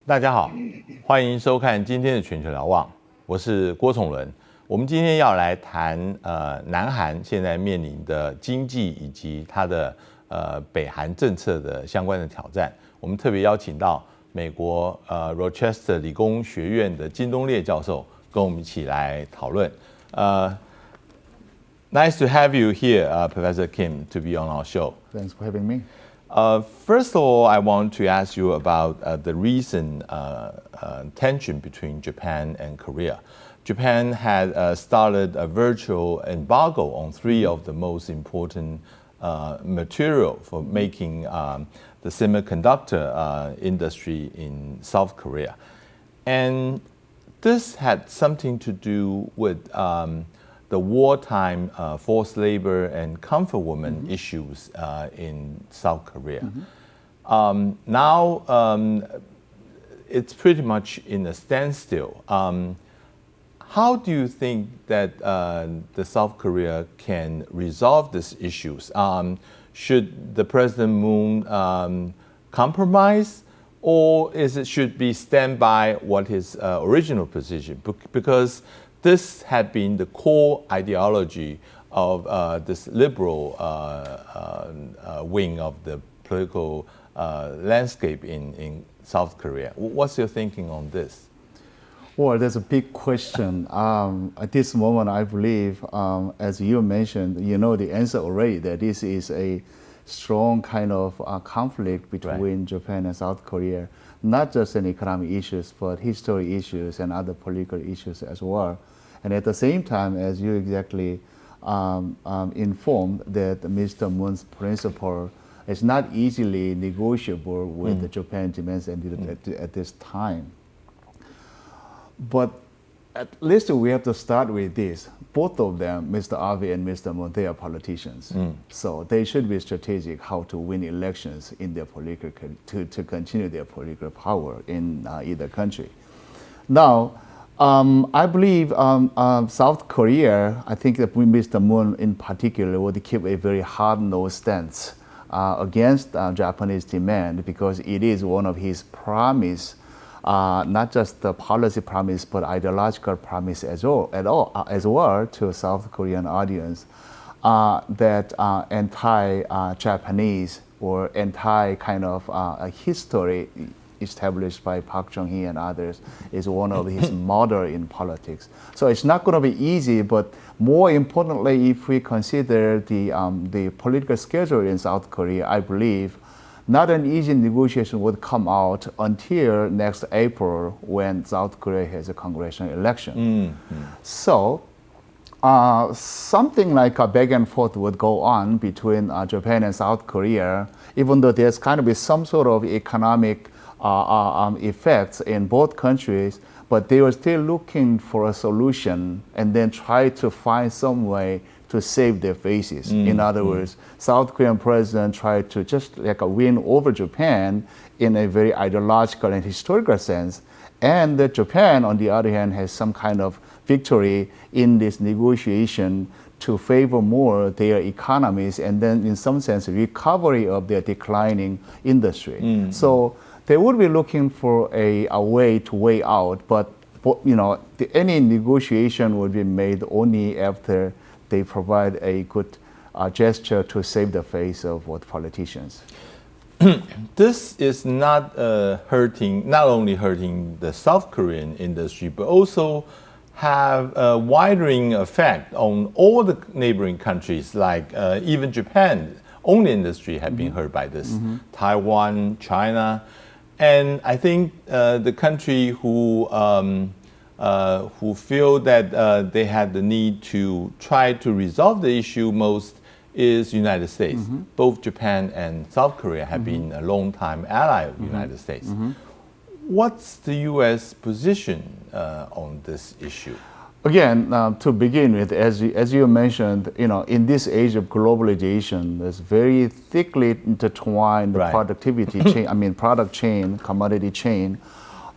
大家好，欢迎收看今天的全球瞭望，我是郭崇伦。我们今天要来谈南韩现在面临的经济以及它的北韩政策的相关的挑战。我们特别邀请到美国罗彻斯特理工学院的金东烈教授跟我们一起来讨论。Nice to have you here, Professor Kim, to be on our show. Thanks for having me. First of all, I want to ask you about the recent tension between Japan and Korea. Japan had started a virtual embargo on 3 of the most important material for making the semiconductor industry in South Korea. And this had something to do with the wartime forced labor and comfort women issues in South Korea. Now it's pretty much in a standstill. How do you think that the South Korea can resolve these issues? Should the President Moon compromise, or should be stand by what his original position? Because this had been the core ideology of this liberal wing of the political landscape in South Korea. What's your thinking on this? Well, that's a big question. At this moment, I believe, as you mentioned, you know the answer already, that this is a strong kind of conflict between Japan and South Korea, not just in economic issues, but history issues and other political issues as well. And at the same time, as you exactly informed, that Mr. Moon's principle is not easily negotiable with the Japan demands at this time. But at least we have to start with this. Both of them, Mr. Abe and Mr. Moon, they are politicians. So they should be strategic how to win elections in their political, to continue their political power in either country. Now, I believe South Korea, I think that Mr. Moon in particular would keep a very hard-nosed stance against Japanese demand, because it is one of his promise, not just the policy promise, but ideological promise as well to South Korean audience, that anti-Japanese or anti kind of history established by Park Chung-hee and others is one of his model in politics. So it's not going to be easy, but more importantly, if we consider the political schedule in South Korea, I believe not an easy negotiation would come out until next April, when South Korea has a congressional election. So something like a back and forth would go on between Japan and South Korea, even though there's kind of be some sort of economic effects in both countries, but they were still looking for a solution and then try to find some way to save their faces. In other words, South Korean president tried to just like a win over Japan in a very ideological and historical sense, and that Japan, on the other hand, has some kind of victory in this negotiation to favor more their economies, and then in some sense recovery of their declining industry. So they would be looking for a way to weigh out, but you know, any negotiation would be made only after they provide a good gesture to save the face of what politicians. This is not only hurting the South Korean industry, but also have a widening effect on all the neighboring countries, like even Japan's own industry have been hurt by this. Taiwan, China, and I think the country who feel that they had the need to try to resolve the issue most is United States. Both Japan and South Korea have been a long-time ally of the United States. What's the U.S. position on this issue? Again, to begin with, as you mentioned, you know, in this age of globalization, there's very thickly intertwined the productivity chain, product chain, commodity chain.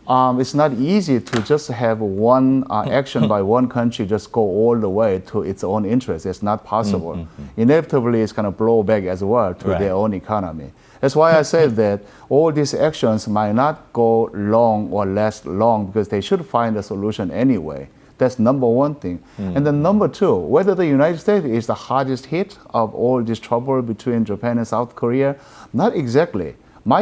it's not easy to just have one action by one country just go all the way to its own interest. It's not possible. Inevitably, it's going to blow back as well to their own economy. That's why I said that all these actions might not go long or last long because they should find a solution anyway. That's number one thing. And then number two, whether the United States is the hardest hit of all this trouble between Japan and South Korea, not exactly. My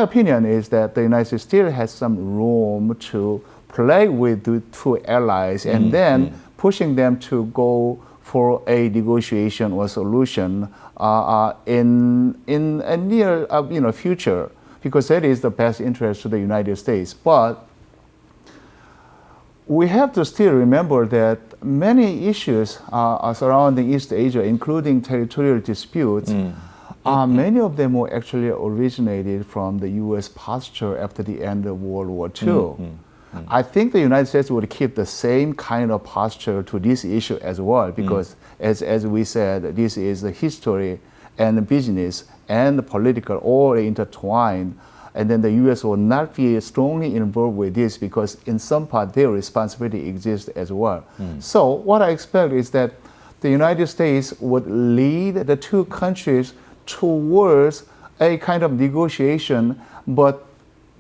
opinion is that the United States still has some room to play with the two allies and then pushing them to go for a negotiation or solution in a near future, because that is the best interest to the United States. But we have to still remember that many issues surrounding East Asia, including territorial disputes, many of them were actually originated from the U.S. posture after the end of World War II. I think the United States would keep the same kind of posture to this issue as well, because as we said, this is the history and business and political all intertwined. And then the U.S. will not be strongly involved with this because in some part their responsibility exists as well. So what I expect is that the United States would lead the two countries towards a kind of negotiation, but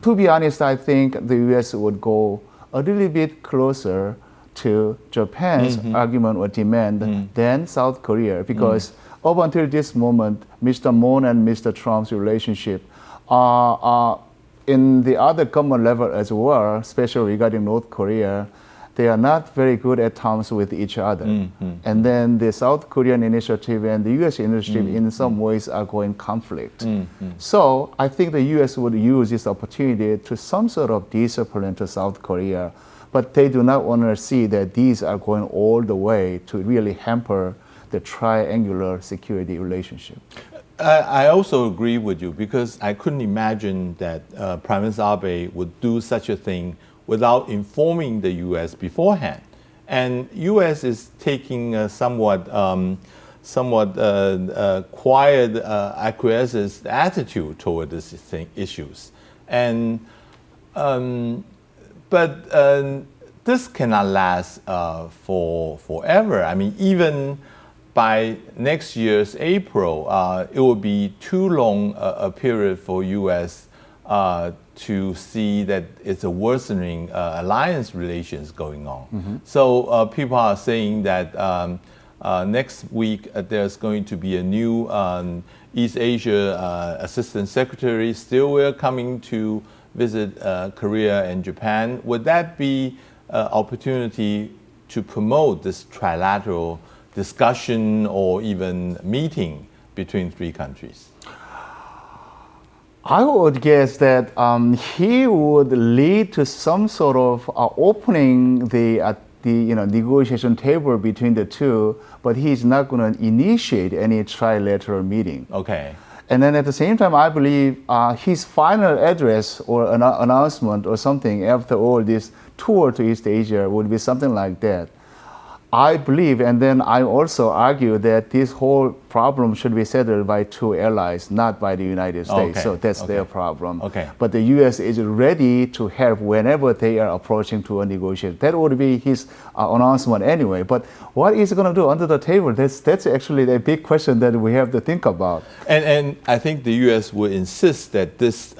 to be honest, I think the U.S. would go a little bit closer to Japan's argument or demand than South Korea, because up until this moment, Mr. Moon and Mr. Trump's relationship in the other common level as well, especially regarding North Korea, they are not very good at times with each other. And then the South Korean initiative and the U.S. initiative in some ways are going conflict. So I think the U.S. would use this opportunity to some sort of discipline to South Korea, but they do not want to see that these are going all the way to really hamper the triangular security relationship. I also agree with you, because I couldn't imagine that Prime Minister Abe would do such a thing without informing the U.S. beforehand. And U.S. is taking a somewhat quiet, acquiescent attitude toward these issues. And but this cannot last for forever. I mean, even by next year's April, it will be too long a period for U.S. To see that it's a worsening alliance relations going on. So people are saying that next week there's going to be a new East Asia Assistant Secretary still coming to visit Korea and Japan. Would that be an opportunity to promote this trilateral discussion or even meeting between three countries? I would guess that he would lead to some sort of opening the negotiation table between the two, but he's not going to initiate any trilateral meeting. Okay. And then at the same time, I believe his final address or announcement or something after all this tour to East Asia would be something like that. I believe, and then I also argue that this whole problem should be settled by two allies, not by the United States. Okay. So that's their problem. Okay. But the U.S. is ready to help whenever they are approaching to a negotiation. That would be his announcement anyway. But what is he going to do under the table? That's actually a big question that we have to think about. And I think the U.S. will insist that this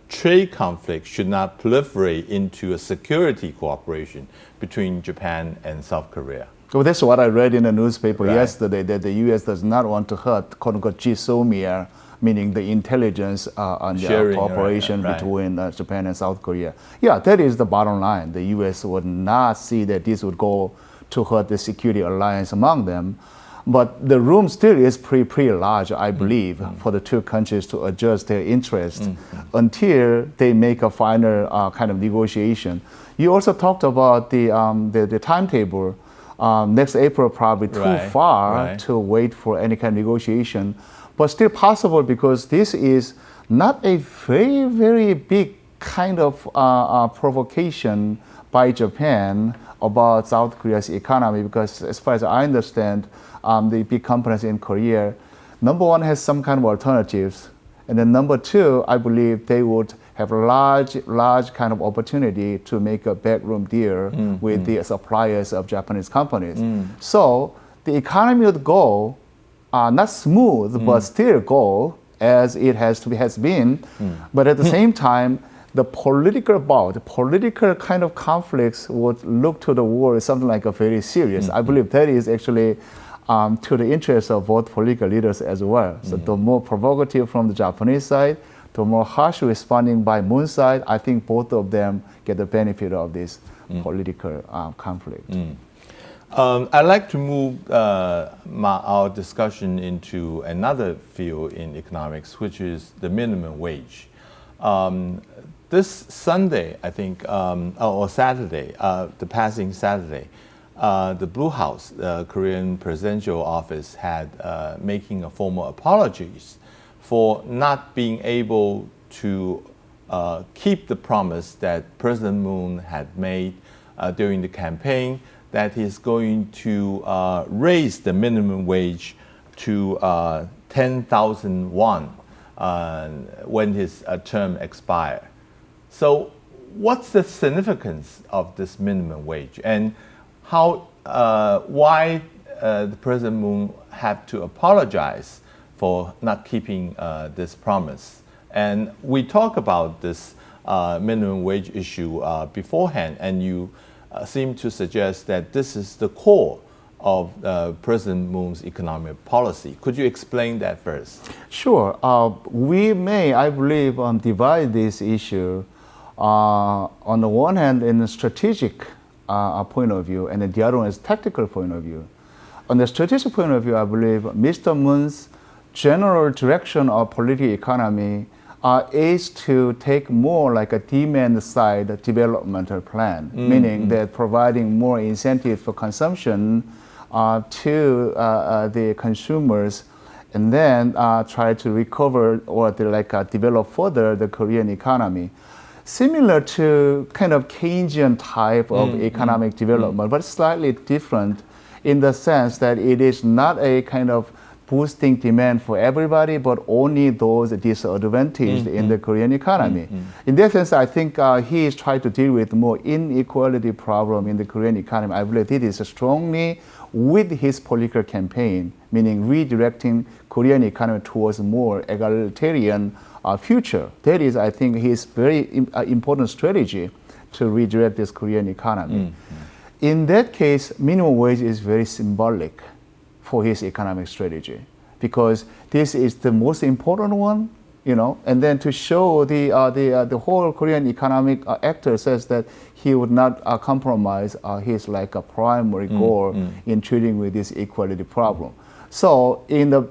trade conflict should not proliferate into a security cooperation between Japan and South Korea. Well, that's what I read in the newspaper yesterday, that the U.S. does not want to hurt, quote-unquote, GSOMIA, meaning the intelligence and the cooperation between Japan and South Korea. Yeah, that is the bottom line. The U.S. would not see that this would go to hurt the security alliance among them. But the room still is pretty large, I believe, for the two countries to adjust their interest until they make a final kind of negotiation. You also talked about the timetable. Next April probably too far to wait for any kind of negotiation, but still possible because this is not a very, very big kind of provocation by Japan about South Korea's economy, because as far as I understand, the big companies in Korea, number one, has some kind of alternatives. And then number two, I believe they would have a large kind of opportunity to make a backroom deal with the suppliers of Japanese companies. So the economy would go not smooth, but still go as it has been. But at the same time, the political bout, the political kind of conflicts would look to the war as something like a very serious. I believe that is actually to the interest of both political leaders as well. So the more provocative from the Japanese side, the more harsh responding by Moon's side, I think both of them get the benefit of this political conflict. I'd like to move our discussion into another field in economics, which is the minimum wage. This Sunday, I think, or Saturday, the passing Saturday, the Blue House, the Korean presidential office, had making a formal apologies for not being able to keep the promise that President Moon had made during the campaign, that he's going to raise the minimum wage to 10,000 won when his term expires. So what's the significance of this minimum wage, and why the President Moon had to apologize for not keeping this promise? And we talked about this minimum wage issue beforehand, and you seem to suggest that this is the core of President Moon's economic policy. Could you explain that first? Sure. We may, I believe, divide this issue on the one hand in a strategic point of view, and the other one is tactical point of view. On the strategic point of view, I believe Mr. Moon's general direction of political economy is to take more like a demand side developmental plan, meaning that providing more incentive for consumption to the consumers, and then try to recover or develop further the Korean economy. Similar to kind of Keynesian type of economic development, but slightly different in the sense that it is not a kind of boosting demand for everybody, but only those disadvantaged in the Korean economy. In that sense, I think he is trying to deal with more inequality problem in the Korean economy. I believe it is strongly with his political campaign, meaning redirecting Korean economy towards more egalitarian future. That is, I think, his very important strategy to redirect this Korean economy. In that case, minimum wage is very symbolic for his economic strategy, because this is the most important one, and then to show the whole Korean economic actor says that he would not compromise his like a primary goal in treating with this equality problem. So in the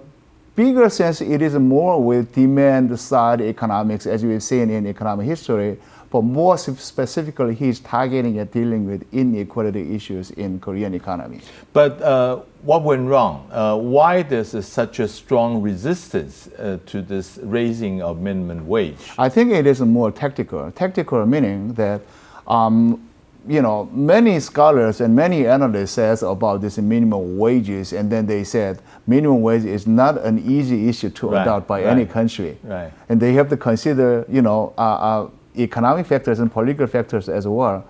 bigger sense, it is more with demand side economics, as we've seen in economic history, but more specifically, he's targeting and dealing with inequality issues in Korean economy. But what went wrong? Why there's such a strong resistance to this raising of minimum wage? I think it is more tactical. Tactical meaning that many scholars and many analysts says about this minimum wages, and then they said minimum wage is not an easy issue to adopt by any country. And they have to consider, economic factors and political factors as well.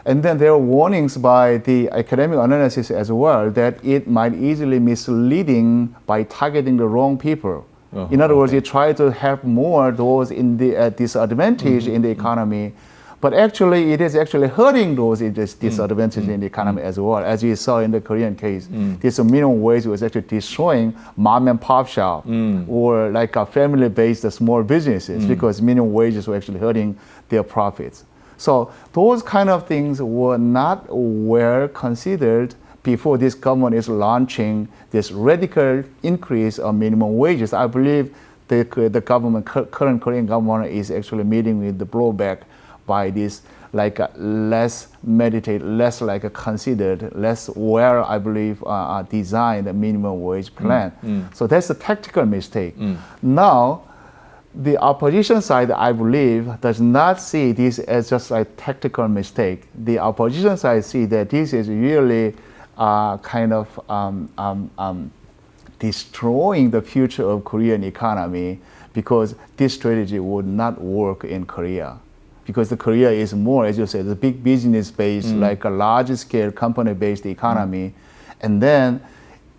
And then there are warnings by the academic analysis as well that it might easily misleading by targeting the wrong people. In other words, you try to have more those in the disadvantage in the economy, but actually it is actually hurting those in this disadvantage in the economy as well. As you saw in the Korean case, this minimum wage was actually destroying mom and pop shop or like a family-based small businesses because minimum wages were actually hurting their profits. So those kind of things were not well considered before this government is launching this radical increase of minimum wages. I believe the current Korean government is actually meeting with the blowback by this like less meditated, less like considered, less well, I believe, designed minimum wage plan. So that's a tactical mistake. Now, the opposition side, I believe, does not see this as just a tactical mistake. The opposition side see that this is really kind of destroying the future of Korean economy, because this strategy would not work in Korea. Because the Korea is more, as you said, the big business-based, like a large-scale company-based economy. And then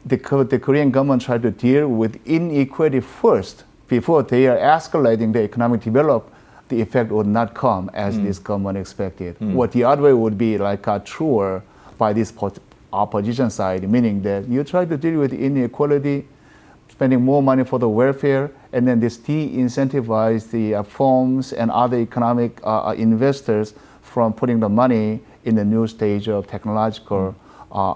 the Korean government tried to deal with inequality first before they are escalating the economic development. The effect would not come as this government expected. What the other way would be like a truer by this opposition side, meaning that you try to deal with inequality, spending more money for the welfare, and then this de-incentivize the firms and other economic investors from putting the money in the new stage of technological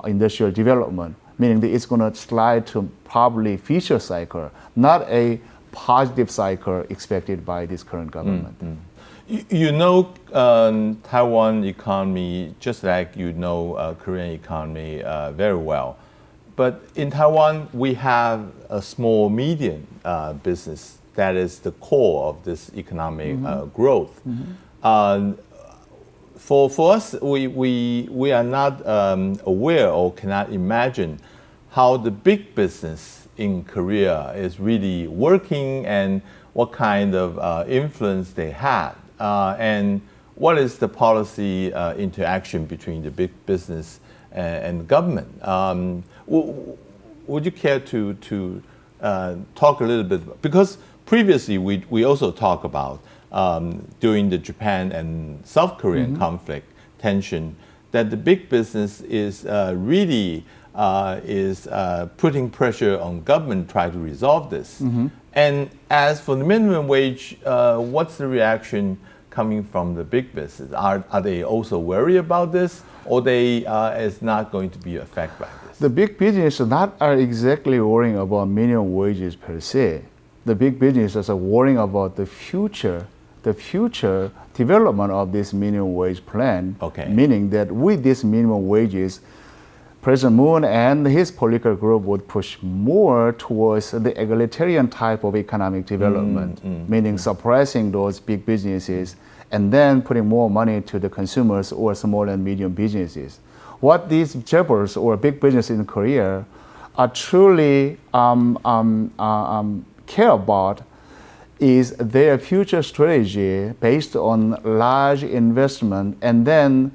industrial development, meaning that it's going to slide to probably future cycle, not a positive cycle expected by this current government. You know Taiwan economy just like you know Korean economy very well. But in Taiwan, we have a small medium business that is the core of this economic growth. For us, we are not aware or cannot imagine how the big business in Korea is really working and what kind of influence they have. And what is the policy interaction between the big business and government? Would you care to talk a little bit? Because previously we also talked about during the Japan and South Korean conflict tension that the big business is really putting pressure on government to try to resolve this. And as for the minimum wage, what's the reaction coming from the big business? Are they also worried about this, or they is not going to be affected by this? The big businesses are exactly worrying about minimum wages per se. The big businesses are worrying about the future development of this minimum wage plan. Okay. Meaning that with this minimum wages, President Moon and his political group would push more towards the egalitarian type of economic development, meaning suppressing those big businesses and then putting more money to the consumers or small and medium businesses. What these chaebols or big businesses in Korea are truly care about is their future strategy based on large investment and then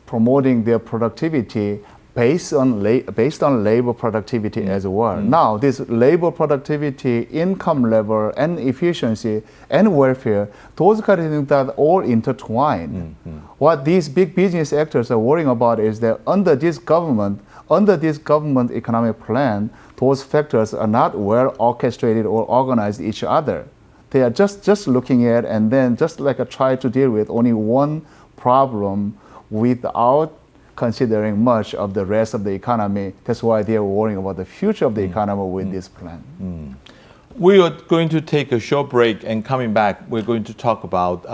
promoting their productivity based on labor productivity as well. Now, this labor productivity, income level, and efficiency, and welfare, those kind of things that are all intertwined. What these big business actors are worrying about is that under this government economic plan, those factors are not well orchestrated or organized each other. They are just looking at and then just like try to deal with only one problem without considering much of the rest of the economy. That's why they are worrying about the future of the economy with this plan. We are going to take a short break, and coming back, we're going to talk about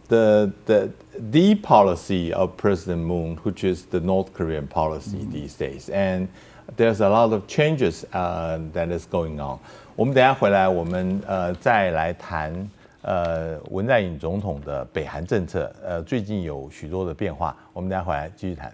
the policy of President Moon, which is the North Korean policy these days. And there's a lot of changes that is going on. 我们等一下回来，我们再来谈文在寅总统的北韩政策，最近有许多的变化。我们等一下回来继续谈。